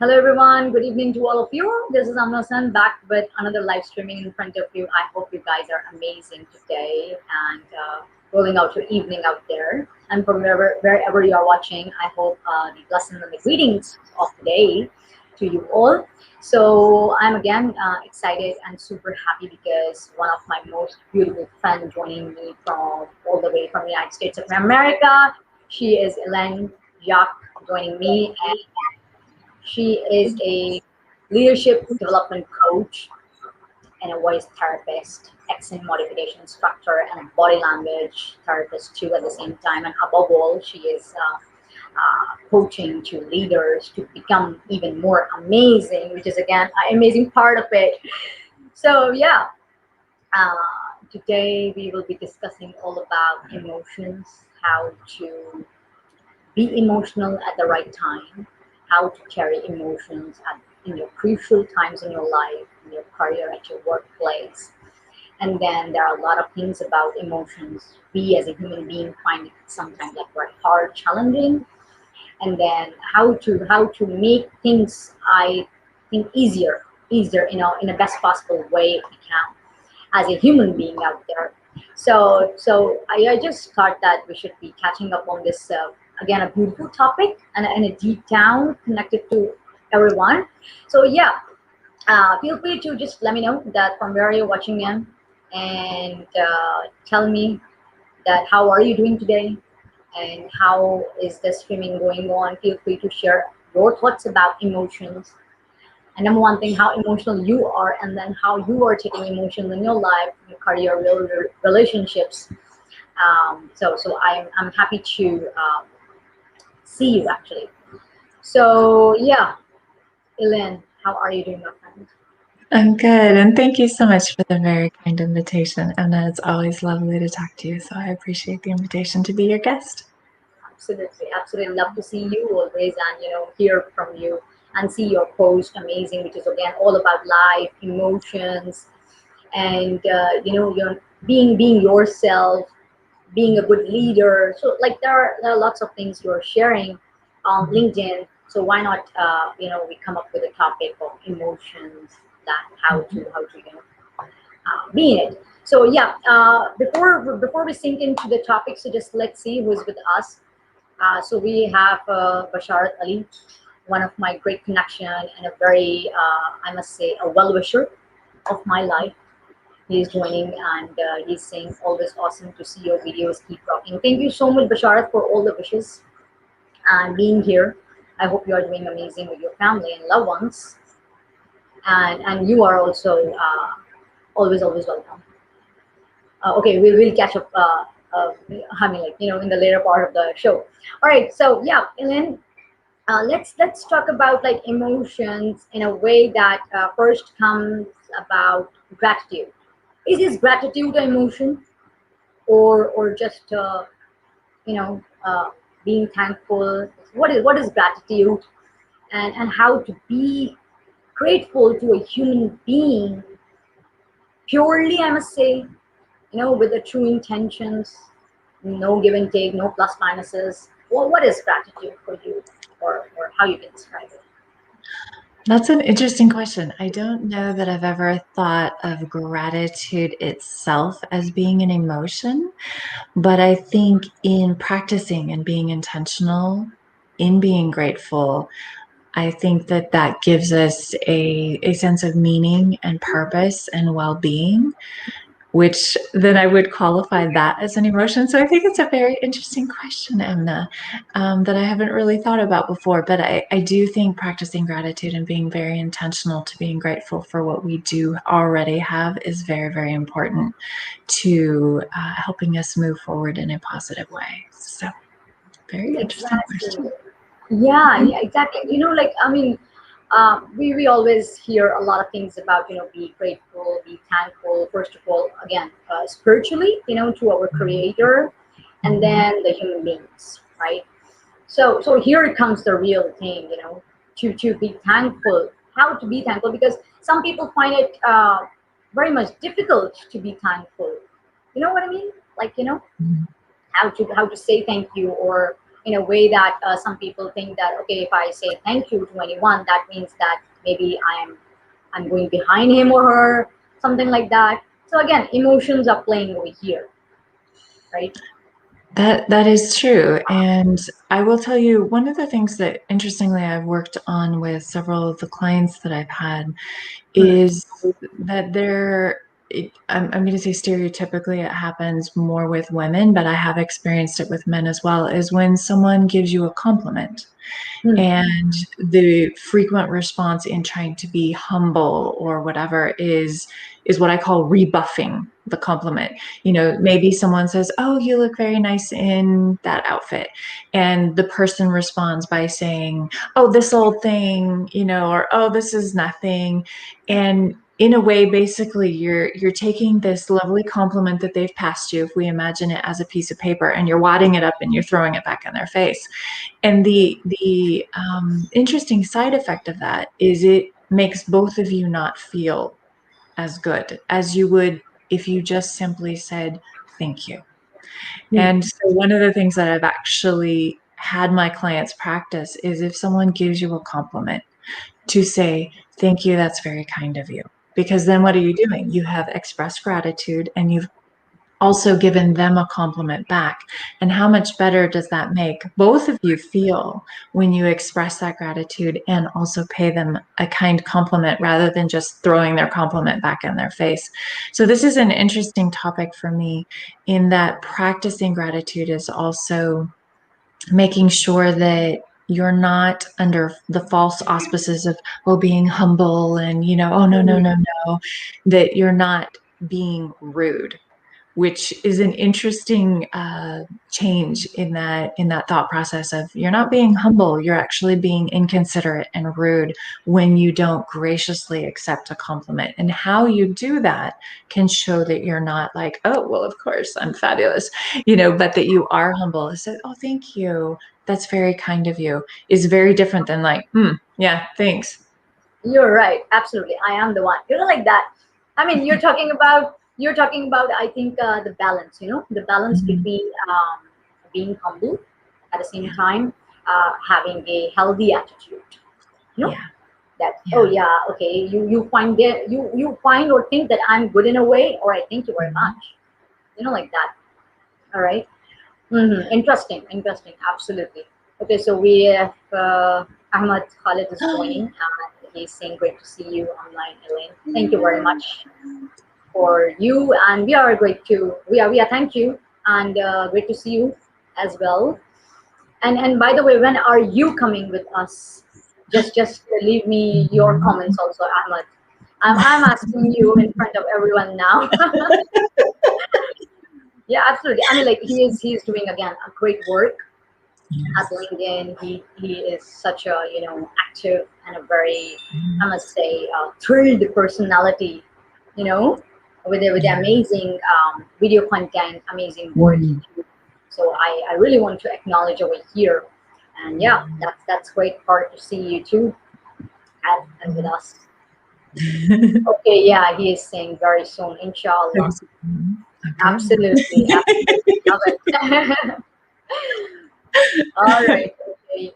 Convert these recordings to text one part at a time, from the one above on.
Hello everyone, good evening to all of you. This is Amna back with another live streaming in front of you. I hope you guys are amazing today and rolling out your evening out there. And from wherever you are watching, I hope the blessings and the greetings of the day to you all. So I'm again excited and super happy because one of my most beautiful friends joining me from all the way from the United States of America. She is Elaine joining me, and she is a leadership development coach and a voice therapist, accent modification instructor, and a body language therapist too at the same time. And above all, she is coaching to leaders to become even more amazing, which is again an amazing part of it. So yeah, uh, today we will be discussing all about emotions, how to be emotional at the right time, how to carry emotions in your crucial times in your life, in your career, at your workplace. And then there are a lot of things about emotions. We as a human being find it sometimes like very hard, challenging, and then how to make things I think easier in a best possible way we can as a human being out there. So I just thought that we should be catching up on this again, a beautiful topic and a deep down connected to everyone. So yeah, feel free to just let me know that from where you're watching in, and tell me that how are you doing today, and how is the streaming going on. Feel free to share your thoughts about emotions, and number one thing, how emotional you are, and then how you are taking emotions in your life, your career, relationships. So I'm happy to see you actually. So yeah, Elaine, how are you doing, my friend? I'm good, and thank you so much for the very kind invitation. Anna, it's always lovely to talk to you, so I appreciate the invitation to be your guest. Absolutely, absolutely love to see you always, and hear from you and see your post, amazing, which is again all about life, emotions, and you're being yourself, being a good leader. So like there are lots of things you're sharing on LinkedIn. So why not we come up with a topic of emotions, that how to be in it. So yeah, before we sink into the topic, so just let's see who's with us. So we have Bashar Ali, one of my great connection and a very I must say a well wisher of my life. He's joining, and he's saying always awesome to see your videos, keep rocking. Thank you so much, Basharat, for all the wishes and being here. I hope you are doing amazing with your family and loved ones, and you are also always welcome. Okay, we'll catch up. I mean, like in the later part of the show. All right, so yeah, Ellen, let's talk about like emotions in a way that first comes about gratitude. Is gratitude an emotion, or just you know uh, being thankful? What is gratitude, and how to be grateful to a human being purely, I must say, with the true intentions, no give and take, no plus minuses. Well, what is gratitude for you, or how you can describe it? That's an interesting question. I don't know that I've ever thought of gratitude itself as being an emotion, but I think in practicing and being intentional in being grateful, I think that that gives us a sense of meaning and purpose and well being, which then I would qualify that as an emotion. So I think it's a very interesting question, Emna, that I haven't really thought about before. But I do think practicing gratitude and being very intentional to being grateful for what we do already have is very, very important to helping us move forward in a positive way. So, very interesting Exactly. question. Yeah, exactly. Like I mean, we always hear a lot of things about be grateful, be thankful. First of all, again, spiritually, to our Creator, and Mhm. then the human beings, right? So here comes the real thing, to be thankful. How to be thankful? Because some people find it very much difficult to be thankful. You know what I mean? Like how to say thank you, or in a way that some people think that, okay, if I say thank you to anyone, that means that maybe I'm going behind him or her, something like that. So again, emotions are playing over here, right? That is true. And I will tell you, one of the things that interestingly I've worked on with several of the clients that I've had Hmm. is that I'm going to say stereotypically it happens more with women, but I have experienced it with men as well, is when someone gives you a compliment. Hmm. And the frequent response in trying to be humble or whatever is what I call rebuffing the compliment. You know, maybe someone says, "Oh, you look very nice in that outfit." And the person responds by saying, "Oh, this old thing," or "Oh, this is nothing." And in a way, basically, you're taking this lovely compliment that they've passed you, if we imagine it as a piece of paper, and you're wadding it up and you're throwing it back in their face. And the interesting side effect of that is it makes both of you not feel as good as you would if you just simply said thank you. Hmm. And so one of the things that I've actually had my clients practice is if someone gives you a compliment, to say thank you, that's very kind of you. Because then what are you doing? You have expressed gratitude and you've also given them a compliment back. And how much better does that make both of you feel when you express that gratitude and also pay them a kind compliment rather than just throwing their compliment back in their face? So, this is an interesting topic for me in that practicing gratitude is also making sure that you're not under the false auspices of, oh, being humble and, oh, no, no, Hmm. no, no, that you're not being rude, which is an interesting change in that thought process of you're not being humble, you're actually being inconsiderate and rude when you don't graciously accept a compliment. And how you do that can show that you're not like, oh, well, of course I'm fabulous, but that you are humble. It said, oh, thank you, that's very kind of you, is very different than like, yeah, thanks. You're right. Absolutely. I am the one. Like that. I mean, you're talking about, I think, the balance, the balance Mhm. between being humble at the same Yeah, time, having a healthy attitude, you know, yeah, that, oh yeah. yeah, okay, you find there, you find or think that I'm good in a way, or I thank you very Mhm. much, like that. All right. Mm-hmm. Interesting, interesting, absolutely. Okay, so we have Ahmad Khalid is joining, and he's saying, "Great to see you online, Elaine. Thank you very much for you, and we are great to we are thank you, and great to see you as well. And by the way, when are you coming with us? Just leave me your comments also, Ahmad. I'm asking you in front of everyone now. Yeah, absolutely. I mean, like he is doing again a great work at Yes. LinkedIn. He is such a active and a very, I must say, thrilled personality. You know, with Yeah. amazing video content, amazing work. Mhm. So I really want to acknowledge over here, and yeah, that's great part to see you too and with us. Okay, yeah, he is saying very soon, inshallah. Okay. Absolutely, absolutely, love it. All right. Okay.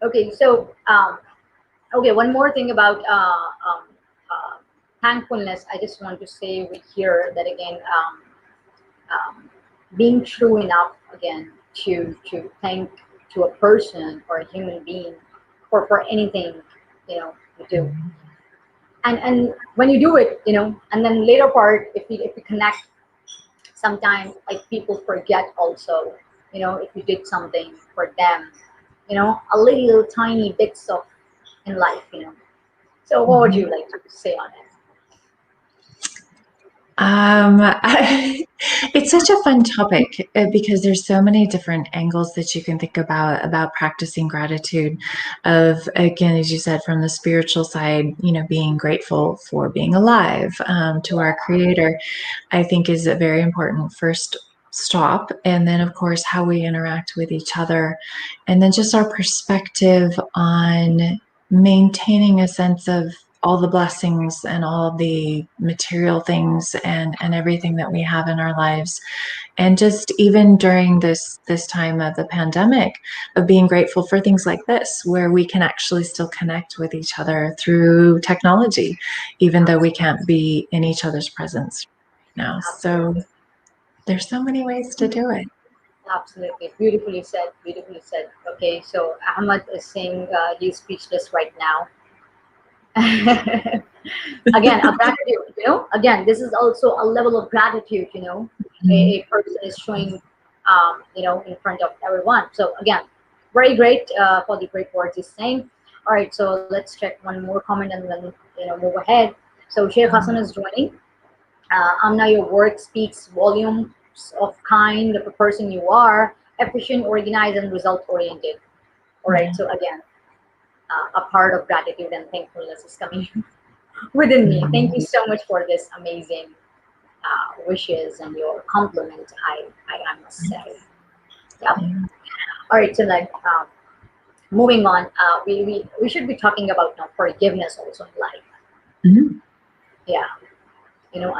Okay. So, okay. One more thing about thankfulness. I just want to say over here that again, um, being true enough again to thank to a person or a human being for anything you do, and when you do it, and then later part, if you connect, sometimes like people forget also, if you did something for them, a little tiny bits of in life. So what would you like to say on it? It's such a fun topic because there's so many different angles that you can think about practicing gratitude. Of again, as you said, from the spiritual side, being grateful for being alive, to our Creator, I think is a very important first stop. And then, of course, how we interact with each other, and then just our perspective on maintaining a sense of all the blessings and all the material things and everything that we have in our lives. And just even during this time of the pandemic, of being grateful for things like this, where we can actually still connect with each other through technology, even though we can't be in each other's presence now. So Absolutely. there's so many ways to do it. Absolutely. Beautifully said. Beautifully said. Okay, so Ahmad is saying he's speechless right now. Again, a gratitude, again, this is also a level of gratitude, a person is showing, in front of everyone. So again, very great for the great words he's saying. All right, so let's check one more comment and then, move ahead. So Sheikh Hassan is joining. Amna, your work speaks volumes of kind of a person you are, efficient, organized, and result oriented. All right, so again, a part of gratitude and thankfulness is coming within me. Thank you so much for this amazing wishes and your compliment. I must say, yeah. All right, so like moving on, we should be talking about forgiveness also in life. Mhm. Yeah,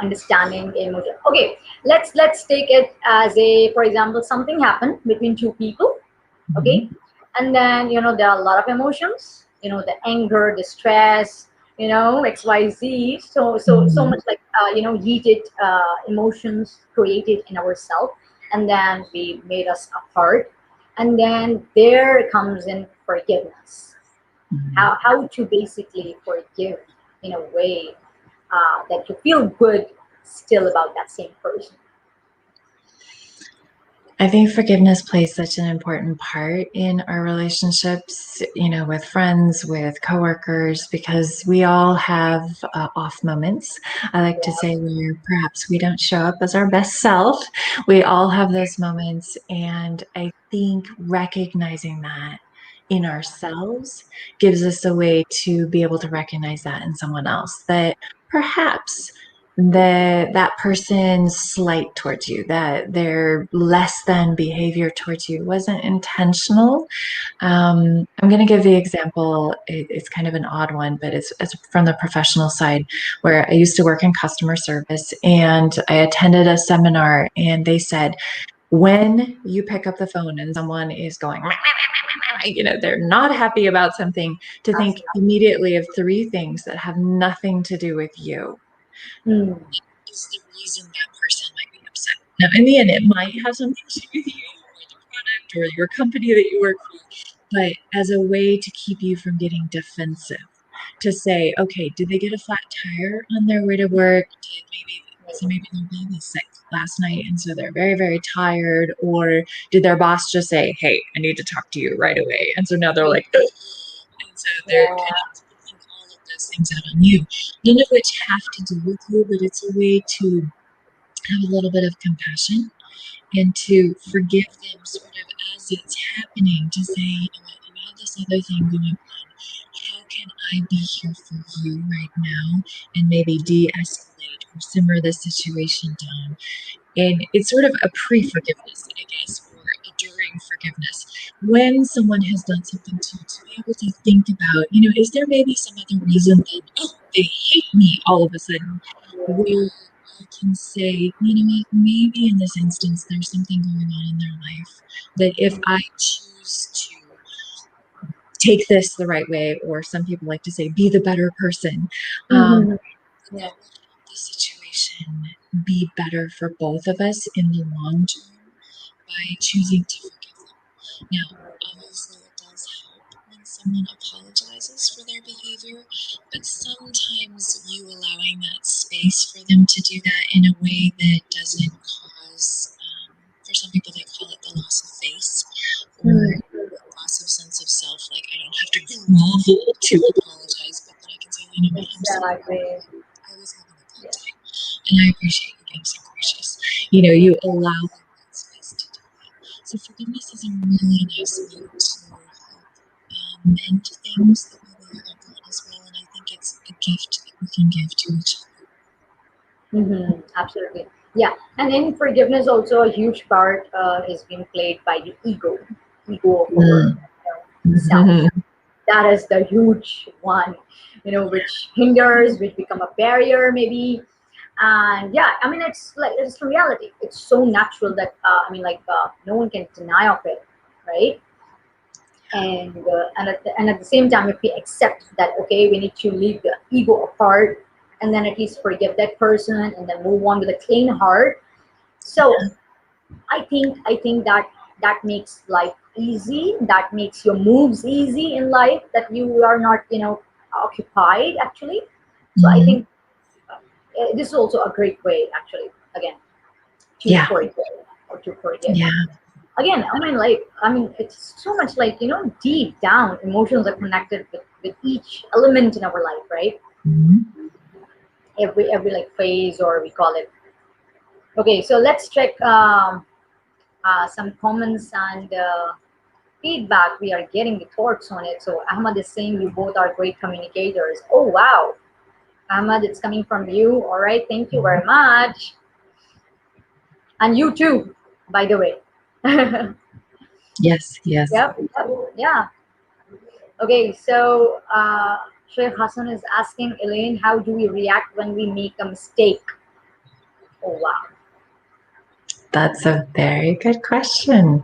understanding emotion. Okay, let's take it as a, for example, something happened between two people. Okay, and then there are a lot of emotions, the anger, the stress, xyz, so much like heated emotions created in ourselves, and then we made us apart, and then there comes in forgiveness. How to basically forgive in a way that you feel good still about that same person. I think forgiveness plays such an important part in our relationships, with friends, with coworkers, because we all have off moments. I like to say where perhaps we don't show up as our best self. We all have those moments. And I think recognizing that in ourselves gives us a way to be able to recognize that in someone else, that perhaps that person's slight towards you, that their less than behavior towards you wasn't intentional. I'm going to give the example. It's kind of an odd one, but it's from the professional side, where I used to work in customer service, and I attended a seminar, and they said, when you pick up the phone and someone is going, they're not happy about something, to think Absolutely. immediately of three things that have nothing to do with you Hmm. is the reason that person might be upset. Now, in the end, it might have something to do with you or the product or your company that you work for, but as a way to keep you from getting defensive, to say, okay, did they get a flat tire on their way to work? Maybe their baby's sick last night, and so they're very, very tired? Or did their boss just say, hey, I need to talk to you right away? And so now they're like, ugh. And so they're kind Yeah. of taking all of those things out on you, none of which have to do with you, but it's a way to have a little bit of compassion and to forgive them sort of as it's happening, to say, you have this other thing going on. How can I be here for you right now and maybe de-escalate or simmer the situation down? And it's sort of a pre-forgiveness, I guess, or a during forgiveness. When someone has done something to be able to think about, is there maybe some other reason that, oh, they hate me all of a sudden? Where I can say, what, maybe in this instance, there's something going on in their life that if I choose to take this the right way, or some people like to say, be the better person, Mm-hmm. Yeah. that will help the situation be better for both of us in the long term by choosing to forgive them. Now, obviously, it does help when someone apologizes for their behavior, but sometimes you allowing that space for them to do that in a way that doesn't cause, for some people, they call it the loss of face, or Mm. loss of sense of self. Like, I don't have to grovel to apologize, but then I can say, what, I'm sorry. Exactly. I was having a bad Yeah. time, and I appreciate you being so gracious. You allow them that space to do that. So forgiveness is a really nice way to help mend things that maybe haven't gone as well, and I think it's a gift that we can give to each other. Mm-hmm. Absolutely. Yeah. And in forgiveness, also a huge part is being played by the ego of our self. That is the huge one, which hinders, which become a barrier maybe. And yeah, I mean, it's like, it's the reality. It's so natural that no one can deny of it, right? And at the same time, if we accept that, okay, we need to leave the ego apart, and then at least forgive that person, and then move on with a clean heart. So I think that makes life easy. That makes your moves easy in life. That you are not, occupied actually. So I Mhm. think this is also a great way, actually. Again, to Yeah. forgive or to forget. Yeah. Again, I mean, it's so much like, deep down, emotions are connected with each element in our life, right? Mhm. Every like phase, or we call it. Okay, so let's check some comments and feedback. We are getting the thoughts on it. So Ahmad is saying you both are great communicators. Oh wow, Ahmad, it's coming from you. All right, thank you very much, and you too, by the way. Yes, yes. Yep, yep, yeah. Okay, so Sheikh Hassan is asking Elaine, how do we react when we make a mistake? Oh wow, That's a very good question.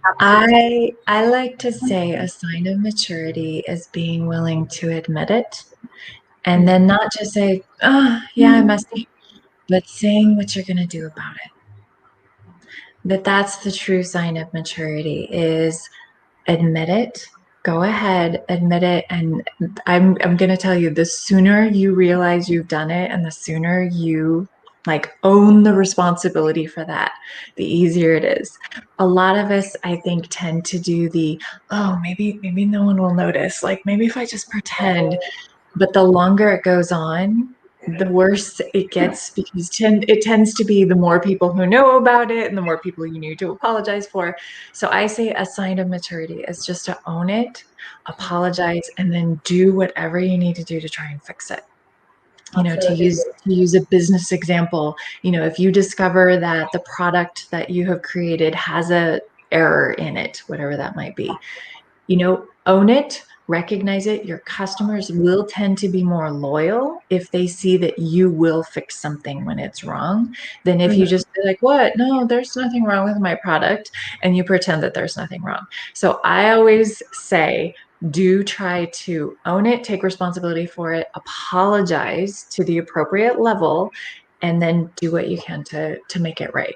absolutely. I like to say a sign of maturity is being willing to admit it and then Mhm. not just say, "Oh, yeah, I messed up," but saying what you're going to do about it. That that's the true sign of maturity is admit it. Go ahead, admit it. And I'm gonna tell you, the sooner you realize you've done it and the sooner you like own the responsibility for that, the easier it is. A lot of us, I think, tend to do the, oh, maybe no one will notice. Like maybe if I just pretend, but the longer it goes on, the worse it gets because it tends to be the more people who know about it and the more people you need to apologize for. So I say a sign of maturity is just to own it, apologize, and then do whatever you need to do to try and fix it. To Absolutely. use a business example, if you discover that the product that you have created has a error in it, whatever that might be, own it, recognize it. Your customers will tend to be more loyal if they see that you will fix something when it's wrong than if you Mhm. just be like, what? No, there's nothing wrong with my product. And you pretend that there's nothing wrong. So I always say, do try to own it, take responsibility for it, apologize to the appropriate level, and then do what you can to make it right.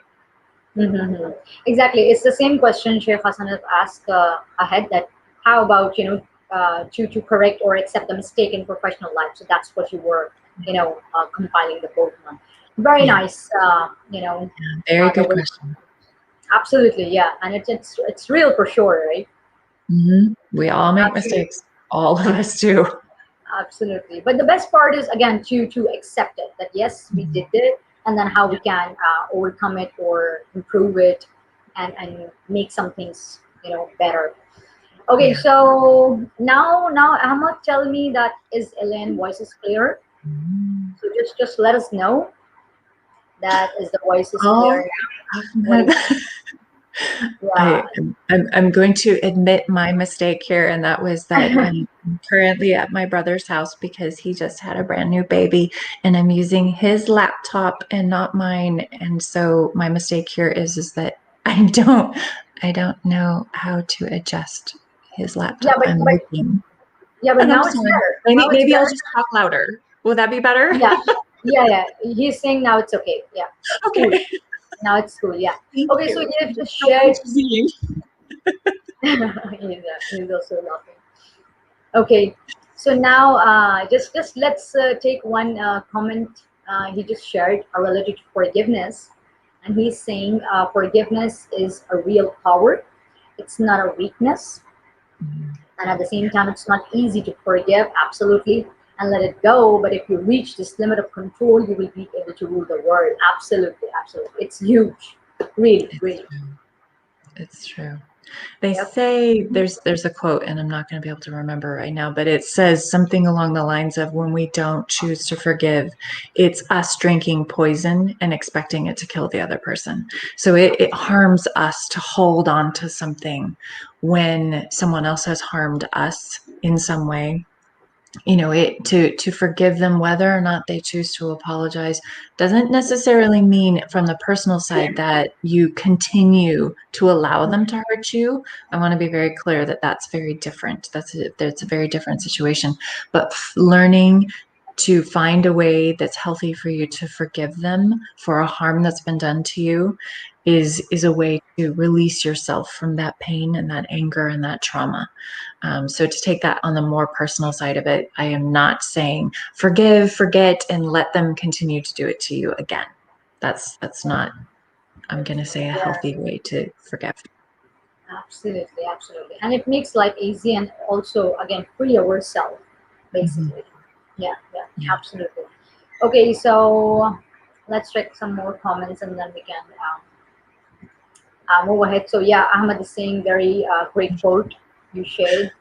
Mm-hmm. Exactly. It's the same question Sheikh Hassan has asked ahead, that how about, to correct or accept the mistake in professional life. So that's what you were, compiling the both one. Very Yeah, nice. very The good way. question. Absolutely, yeah. And it's real for sure, right? We all make Absolutely. mistakes. All of us do. Absolutely. But the best part is, again, to accept it, that yes, we did it, and then how we can overcome it or improve it, and make some things, better. Okay, Yeah. so now Ahmad, tell me that is Elaine voice is clear. Mm. So just let us know that is the voice is clear Oh, now. What do Ahmed. you think? I, Yeah. I'm going to admit my mistake here, and that was that I'm currently at my brother's house because he just had a brand new baby, and I'm using his laptop and not mine. And so my mistake here is that I don't know how to adjust his Yeah, laptop. but I'm but looking, yeah, but and I'm now it's sorry. better. Maybe Now it's maybe I'll better. just talk louder. Will that be better? Yeah, yeah. He's saying now it's okay. Yeah, cool. Okay. Now it's cool. Yeah. Thank Okay, so you. you've You're just so shared. intervening. He's also laughing. Okay, so now just let's take one comment he just shared related to forgiveness, and he's saying forgiveness is a real power. It's not a weakness, and at the same time, it's not easy to forgive absolutely and let it go. But if you reach this limit of control, you will be able to rule the world. Absolutely, absolutely. It's huge, really, It's really. true. It's true. They Yep. say there's a quote, and I'm not going to be able to remember right now, but it says something along the lines of when we don't choose to forgive, it's us drinking poison and expecting it to kill the other person. So it harms us to hold on to something when someone else has harmed us in some way. It to forgive them whether or not they choose to apologize doesn't necessarily mean from the personal side that you continue to allow them to hurt you. I want to be very clear that that's very different. That's a very different situation. But learning to find a way that's healthy for you to forgive them for a harm that's been done to you is a way to release yourself from that pain and that anger and that trauma. So to take that on the more personal side of it, I am not saying forgive, forget, and let them continue to do it to you again. That's not, I'm going to say, a Yeah. healthy way to forgive. Absolutely, absolutely. And it makes life easy and also, again, free ourselves, Mhm. basically. Yeah, yeah, Yeah. absolutely. Okay, so let's check some more comments and then we can move ahead. So, yeah, Ahmed is saying very great quote you shared.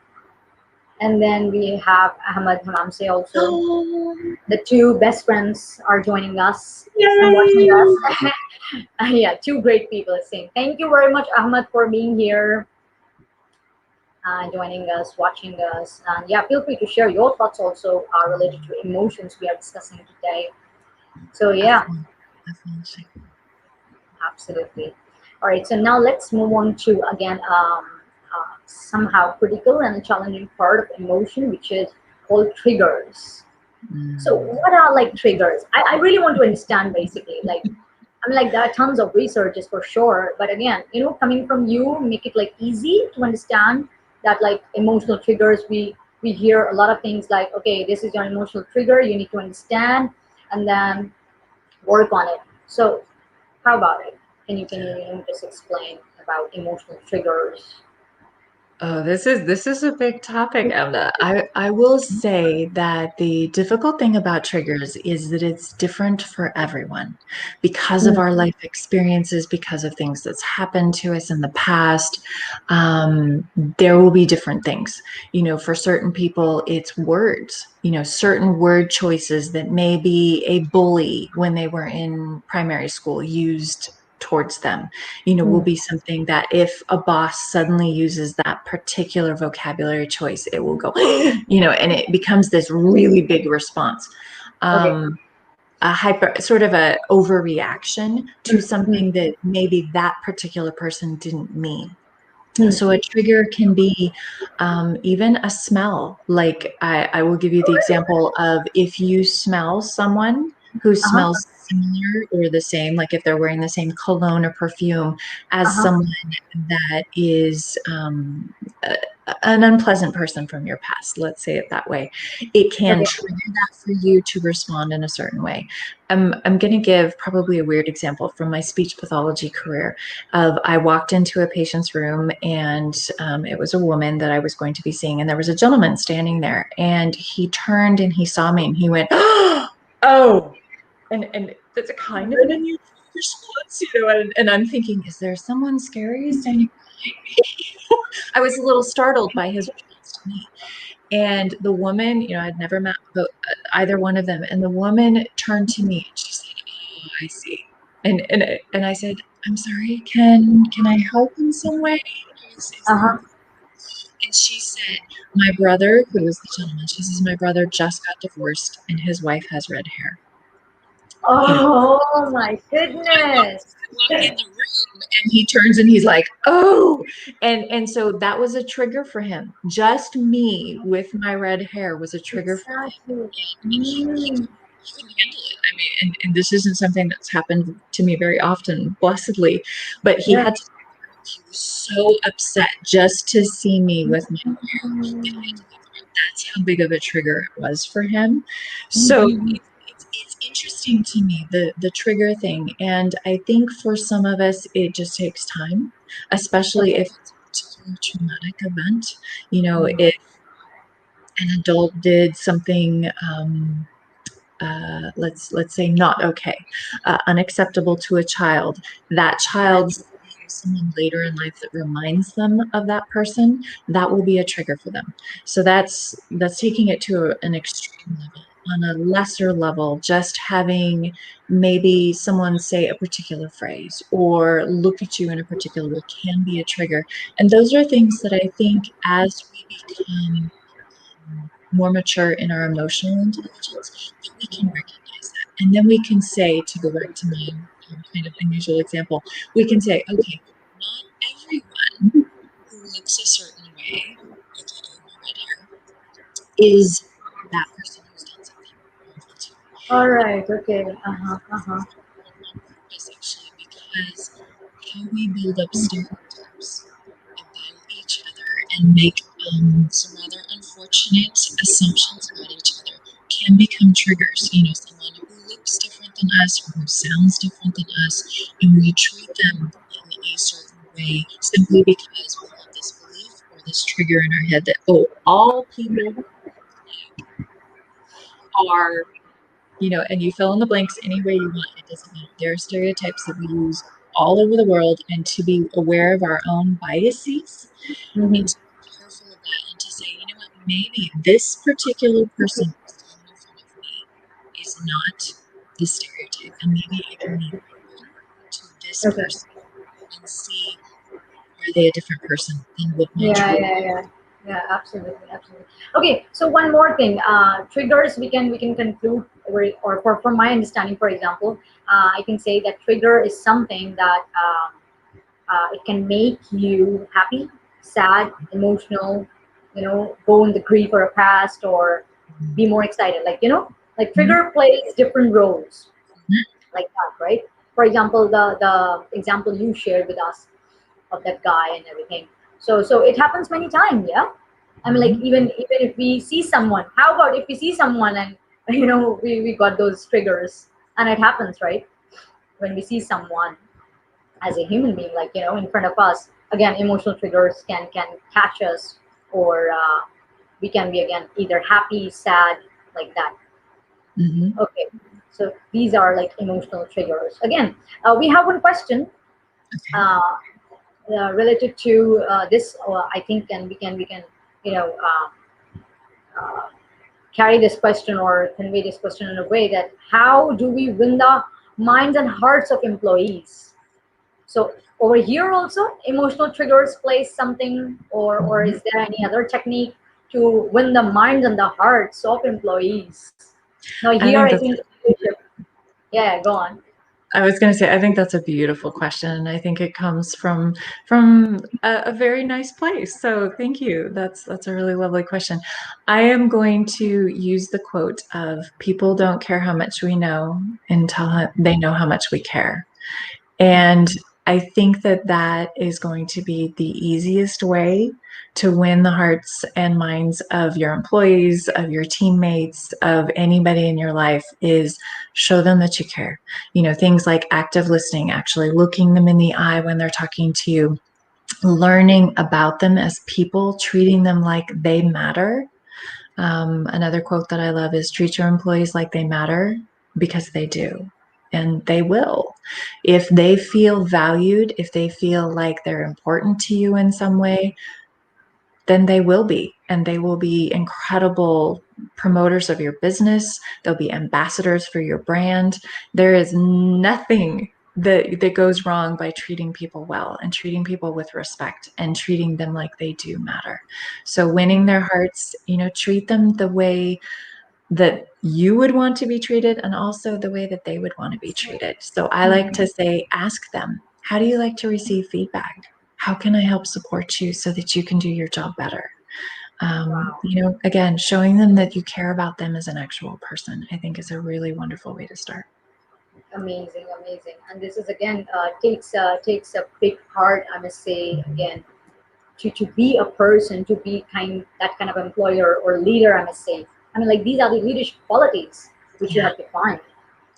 And then we have Ahmed Hamamse also. Oh, The two best friends are joining us and watching yay! us. Yeah, two great people saying thank you very much, Ahmed, for being here, joining us, watching us. And yeah, feel free to share your thoughts also related to emotions we are discussing today. So yeah, Definitely, definitely. absolutely. All right, so now let's move on to again somehow critical and challenging part of emotion, which is called triggers. So Mm. what are like triggers? I really want to understand basically. Like I mean, like there are tons of researches for sure, but again, coming from you, make it like easy to understand that like emotional triggers. We hear a lot of things like, okay, this is your emotional trigger. You need to understand and then work on it. So how about it? Can you just explain about emotional triggers? Oh, this is a big topic, Emma. I will say that the difficult thing about triggers is that it's different for everyone because of Mm, our life experiences, because of things that's happened to us in the past. There will be different things. For certain people, it's words. Certain word choices that maybe a bully when they were in primary school used towards them will mm, be something that if a boss suddenly uses that particular vocabulary choice, it will go, and it becomes this really big response. okay. A sort of a overreaction to Mm, mm, something that maybe that particular person didn't mean. mm. So a trigger can be even a smell. Like I will give you the example of if you smell someone who Uh-huh. smells similar or the same, like if they're wearing the same cologne or perfume as Uh-huh. someone that is an unpleasant person from your past, let's say it that way, it can Okay. trigger that for you to respond in a certain way. I'm going to give probably a weird example from my speech pathology career of I walked into a patient's room and it was a woman that I was going to be seeing, and there was a gentleman standing there, and he turned and he saw me and he went, "Oh," and that's a kind of an Really? unusual response, and I'm thinking, is there someone scary standing behind me? I was a little startled by his response to me. And the woman, I'd never met either one of them. And the woman turned to me and she said, "Oh, I see." And I said, "I'm sorry, can I help in some way? Is there Uh-huh. anything?" And she said, "My brother," who was the gentleman, she says, "My brother just got divorced and his wife has red hair." You know, Oh my goodness. I walk in the room and he turns and he's like, "Oh," and so that was a trigger for him. Just me with my red hair was a trigger for Exactly. and he Mm, couldn't handle it. I mean, and this isn't something that's happened to me very often, blessedly, but he yeah. had to. He was so upset just to see me with my hair. Mm, That's how big of a trigger it was for him. So mhm. it's interesting to me the trigger thing, and I think for some of us it just takes time, especially Okay. if it's a particular traumatic event. Mm, If an adult did something let's say not okay, unacceptable to a child. That right. child someone later in life that reminds them of that person, that will be a trigger for them. So that's taking it to an extreme level. On a lesser level, just having maybe someone say a particular phrase or look at you in a particular way can be a trigger. And those are things that I think as we become more mature in our emotional intelligence, that we can recognize that. And then we can say, to go back to my kind of unusual example, we can say, okay, not everyone who looks a certain way, aka my red hair, is that person who's done something harmful to you. All right. Okay. Uh-huh. This Uh-huh. is on purpose, actually, because how we build up stereotypes about each other and make some rather unfortunate assumptions about each other can become triggers. You know, someone who looks different than us or who sounds different than us, and we treat them in a certain way simply because we have this belief or this trigger in our head that, oh, all people are, you know, and you fill in the blanks any way you want. It doesn't matter. There are stereotypes that we use all over the world, and to be aware of our own biases Mm-hmm. and to be careful of that and to say, you know what, maybe this particular person who's standing in front of me is not the stereotype, and maybe I can be open to this Okay. person and see, are they a different person than what my Yeah, true. yeah, yeah. Yeah, absolutely, absolutely. Okay, so one more thing. Triggers we can conclude, or from my understanding, for example, I can say that trigger is something that it can make you happy, sad, emotional, go in the grief or a past, or be more excited. Like Mhm. trigger plays different roles, like that, right? For example, the example you shared with us of that guy and everything. So it happens many times, yeah. I mean, like Mhm. even if we see someone, how about if we see someone and we got those triggers, and it happens, right? When we see someone as a human being, like in front of us, again, emotional triggers can catch us, or we can be again either happy, sad, like that. Mhm. Okay, so these are like emotional triggers. Again, we have one question. Okay. Uh, Related to this, I think, and we can you know uh, carry this question or convey this question in a way that how do we win the minds and hearts of employees? So over here also, emotional triggers play something, or Mhm. is there any other technique to win the minds and the hearts of employees? Now I here, think I that's think leadership. Yeah, go on. I was going to say, I think that's a beautiful question, and I think it comes from a very nice place. So thank you. That's a really lovely question. I am going to use the quote of "People don't care how much we know until they know how much we care." And I think that that is going to be the easiest way to win the hearts and minds of your employees, of your teammates, of anybody in your life is show them that you care. You know, things like active listening, actually looking them in the eye when they're talking to you, learning about them as people, treating them like they matter. Another quote that I love is treat your employees like they matter because they do. And they will. If they feel valued, if they feel like they're important to you in some way, then they will be. And they will be incredible promoters of your business. They'll be ambassadors for your brand. There is nothing that goes wrong by treating people well and treating people with respect and treating them like they do matter. So winning their hearts, you know, treat them the way that you would want to be treated and also the way that they would want to be treated. So I like to say, ask them, how do you like to receive feedback? How can I help support you so that you can do your job better? Wow. You know, again, showing them that you care about them as an actual person, I think is a really wonderful way to start. Amazing, amazing. And this is again takes a big part, I must say, Mhm. again, to be a person, to be that kind of employer or leader, I must say. I mean, like these are the leadership qualities which you Yeah, have defined,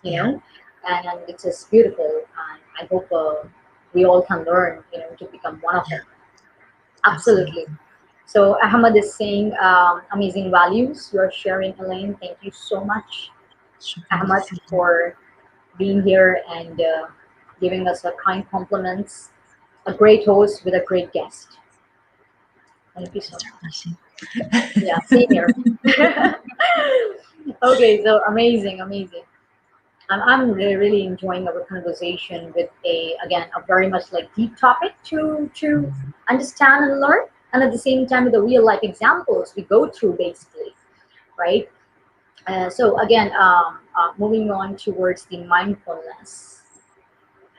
you yeah, know, and it's just beautiful. And I hope we all can learn, to become one of yeah, them. absolutely. Absolutely. So Ahmad is saying amazing values you are sharing, Elaine. Thank you so much, Shukran Ahmad, jazilan. for being here and giving us a kind compliments. a great host with a great guest. Thank you so Mr. much. Blessing. Yeah, same here. Okay, so amazing, amazing. I'm really, really enjoying our conversation with again, a very much like deep topic to understand and learn, and at the same time with the real life examples we go through basically, right? So again, moving on towards the mindfulness,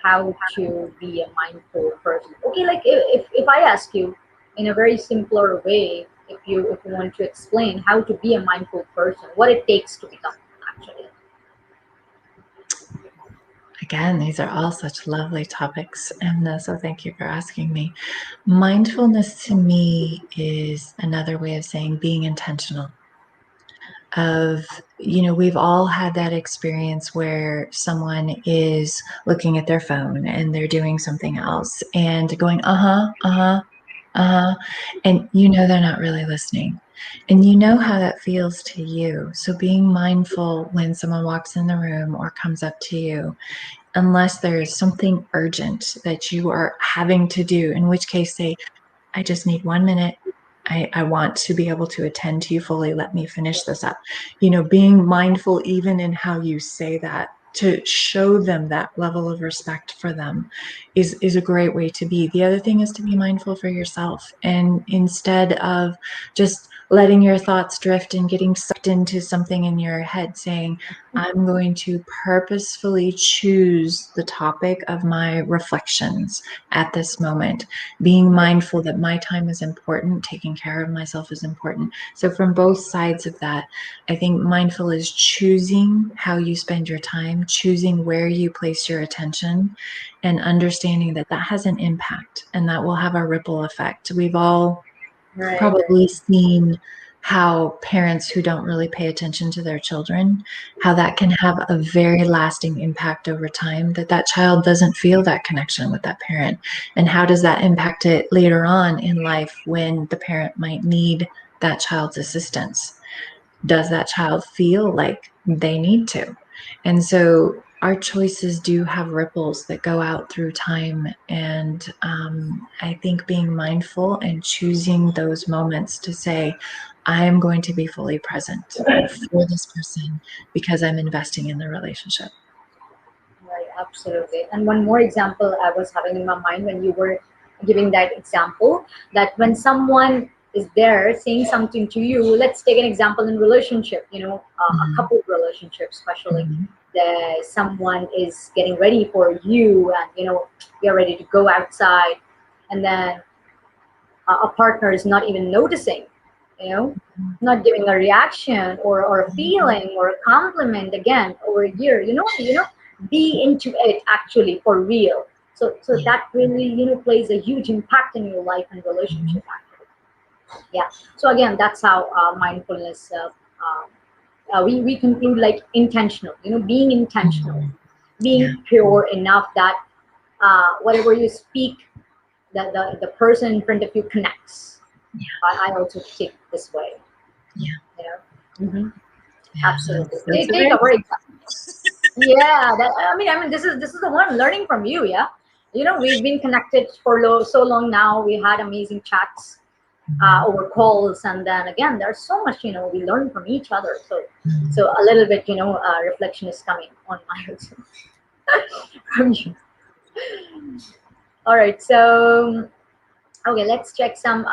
how to be a mindful person. Okay, like if I ask you in a very simpler way, if you want to explain how to be a mindful person, what it takes to become actually. Again, these are all such lovely topics, and so thank you for asking me. Mindfulness to me is another way of saying being intentional. Of, we've all had that experience where someone is looking at their phone and they're doing something else and going, and they're not really listening. And you know how that feels to you. So being mindful when someone walks in the room or comes up to you, unless there is something urgent that you are having to do, in which case say, I just need 1 minute. I want to be able to attend to you fully. Let me finish this up. Being mindful even in how you say that, to show them that level of respect for them is a great way to be. The other thing is to be mindful for yourself. And instead of just letting your thoughts drift and getting sucked into something in your head saying, I'm going to purposefully choose the topic of my reflections at this moment, being mindful that my time is important, taking care of myself is important. So from both sides of that, I think mindful is choosing how you spend your time, choosing where you place your attention, and understanding that that has an impact and that will have a ripple effect. We've all Right, right. probably seen how parents who don't really pay attention to their children, how that can have a very lasting impact over time, that child doesn't feel that connection with that parent. And how does that impact it later on in life when the parent might need that child's assistance? Does that child feel like they need to? And so our choices do have ripples that go out through time. And I think being mindful and choosing those moments to say, I am going to be fully present for this person because I'm investing in the relationship. Right, absolutely. And one more example I was having in my mind when you were giving that example, that when someone is there saying something to you, let's take an example in relationship, a Mhm, couple relationship, especially mhm, that someone is getting ready for you and, you're ready to go outside, and then a partner is not even noticing, you know, not giving a reaction or a mhm. feeling or a compliment again over here, be into it actually for real. So Yeah. that really, plays a huge impact in your life and Mhm, relationship actually. Yeah. So again, that's how mindfulness. We conclude like intentional, being intentional, mhm. Yeah. being pure enough that whatever you speak, the person in front of you connects. I also take this way, Yeah. you know. Yeah. Absolutely. That's a Take a very break. Yeah, I mean, this is the one learning from you. Yeah, we've been connected for so long now. We had amazing chats Mhm, over calls, and then again, there's so much we learn from each other. So mhm. a little bit, reflection is coming on my from you. All right, so okay, let's check some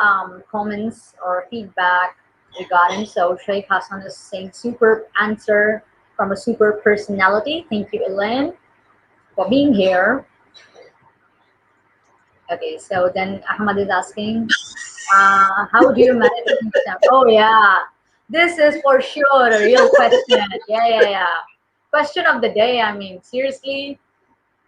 comments or feedback regarding. So Sheikh Hassan is saying superb answer from a super personality. Thank you, Elaine, for being here. Okay, so then Ahmad is asking, how do you manage your peace time? Oh yeah, this is for sure a real question. Yeah, yeah, yeah. Question of the day. I mean, seriously,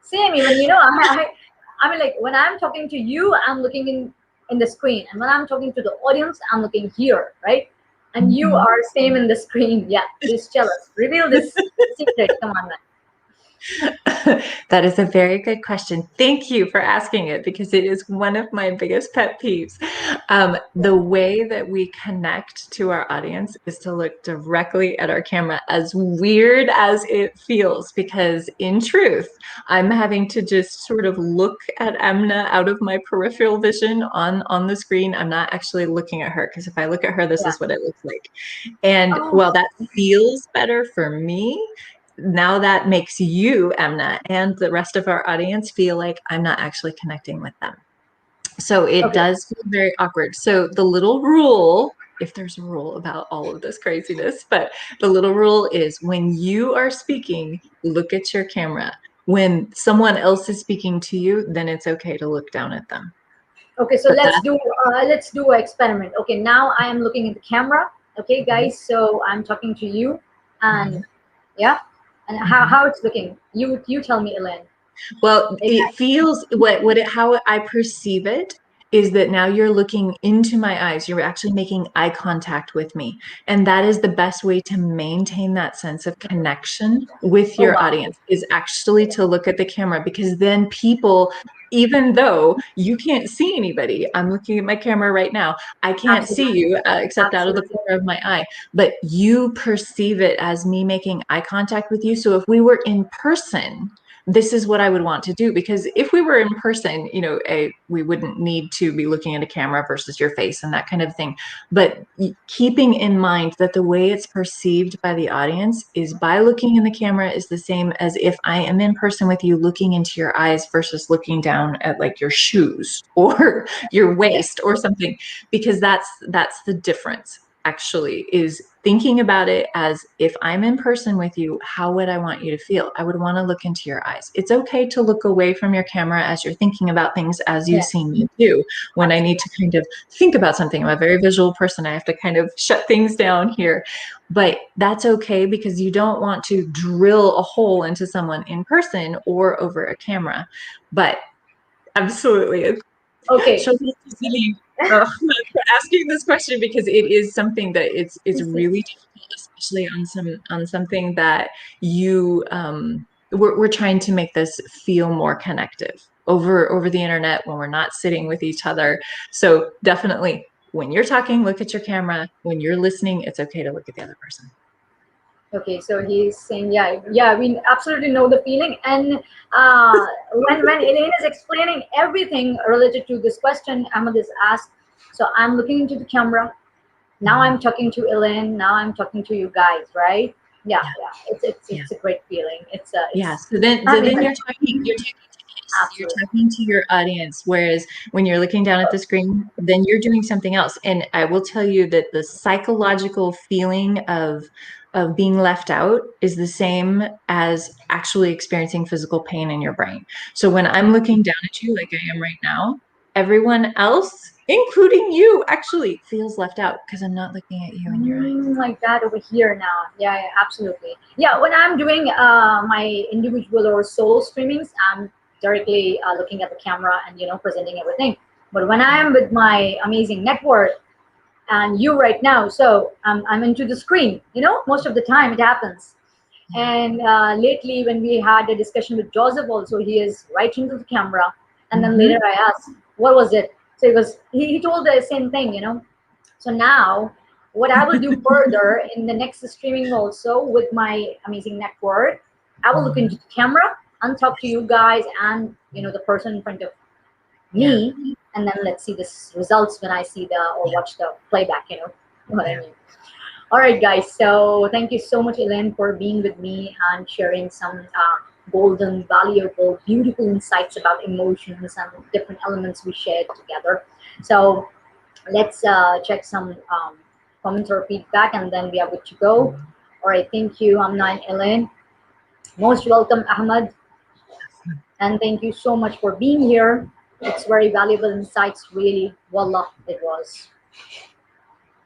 same. Even I mean, like when I'm talking to you, I'm looking in the screen, and when I'm talking to the audience, I'm looking here, right? And you Mhm. are same in the screen. Yeah, please tell us, reveal this secret. Come on, man. That is a very good question. Thank you for asking it because it is one of my biggest pet peeves. The way that we connect to our audience is to look directly at our camera, as weird as it feels, because in truth, I'm having to just sort of look at Emna out of my peripheral vision on the screen. I'm not actually looking at her because if I look at her, this Yeah. is what it looks like. And Oh, while that feels better for me, now that makes you, Emna, and the rest of our audience feel like I'm not actually connecting with them. So it okay. does feel very awkward. So the little rule, if there's a rule about all of this craziness, but the little rule is when you are speaking, look at your camera. When someone else is speaking to you, then it's okay to look down at them. Okay, so But that let's do an experiment. Okay, now I am looking at the camera. Okay, mhm, guys, so I'm talking to you, and mhm, yeah, and mhm. how it's looking. You tell me, Elaine. Well, Maybe it feels how I perceive it is that now you're looking into my eyes. You're actually making eye contact with me. And that is the best way to maintain that sense of connection with oh your wow, audience is actually to look at the camera because then people, even though you can't see anybody, I'm looking at my camera right now. I can't see absolutely, you except out of the absolutely, corner of my eye, but you perceive it as me making eye contact with you. So if we were in person, this is what I would want to do because if we were in person, we wouldn't need to be looking at a camera versus your face and that kind of thing. But keeping in mind that the way it's perceived by the audience is by looking in the camera is the same as if I am in person with you looking into your eyes versus looking down at like your shoes or your yeah, waist or something, because that's the difference actually is thinking about it as if I'm in person with you, how would I want you to feel? I would want to look into your eyes. It's okay to look away from your camera as you're thinking about things as you've yeah, seen me do. When I need absolutely, to kind of think about something, I'm a very visual person. I have to kind of shut things down here. But that's okay because you don't want to drill a hole into someone in person or over a camera. But absolutely, okay. shows me for asking this question because it is something that it's really difficult, especially on something that you we're trying to make this feel more connective over the internet when we're not sitting with each other. So definitely when you're talking, look at your camera. When you're listening, it's okay to look at the other person. Okay, so he's saying, yeah, yeah, we absolutely know the feeling. And when Elaine is explaining everything related to this question, Ahmed is asked. So I'm looking into the camera. Now I'm talking to Elaine. Now I'm talking to you guys, right? Yeah, Yeah, yeah. It's yeah. it's a great feeling. Yeah. It's So then you're absolutely. talking to your audience, whereas when you're looking down at the screen, then you're doing something else. And I will tell you that the psychological feeling of being left out is the same as actually experiencing physical pain in your brain. So when I'm looking down at you like I am right now, everyone else, including you, actually feels left out because I'm not looking at you in your eyes. Like that over here now. Yeah, yeah, absolutely. Yeah, when I'm doing my individual or solo streamings, I'm directly looking at the camera and presenting everything. But when I am with my amazing network and you right now, so I'm into the screen. Most of the time it happens. Yeah. And lately, when we had a discussion with Joseph, also he is right into the camera. And then Mm-hmm. later I asked, "What was it?" So he told the same thing. So now, what I will do further in the next streaming also with my amazing network, I will look Mm-hmm. into the camera and talk to you guys and the person in front of Yeah. me, and then let's see the results when I see the or Yeah. watch the playback. What I Yeah. mean. All right, guys. So thank you so much, Elaine, for being with me and sharing some golden, valuable, beautiful insights about emotions and different elements we shared together. So let's check some comments or feedback, and then we are good to go. All right, thank you, Amna and Elaine. Most welcome, Ahmed, and thank you so much for being here. It's very valuable insights, really. Wallah, it was.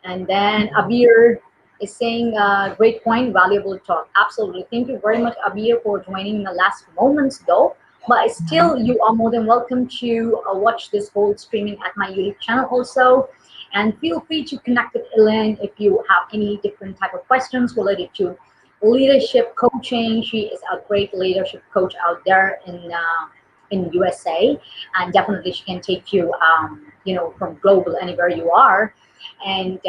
And then Abir is saying, great point, valuable talk. Absolutely. Thank you very much, Abir, for joining in the last moments, though. But still, you are more than welcome to watch this whole streaming at my YouTube channel also. And feel free to connect with Elaine if you have any different type of questions related to leadership coaching. She is a great leadership coach out there in USA, and definitely she can take you, from global anywhere you are. And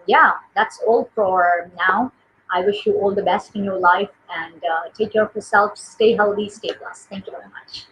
yeah, that's all for now. I wish you all the best in your life, and take care of yourself. Stay healthy, stay blessed. Thank you very much.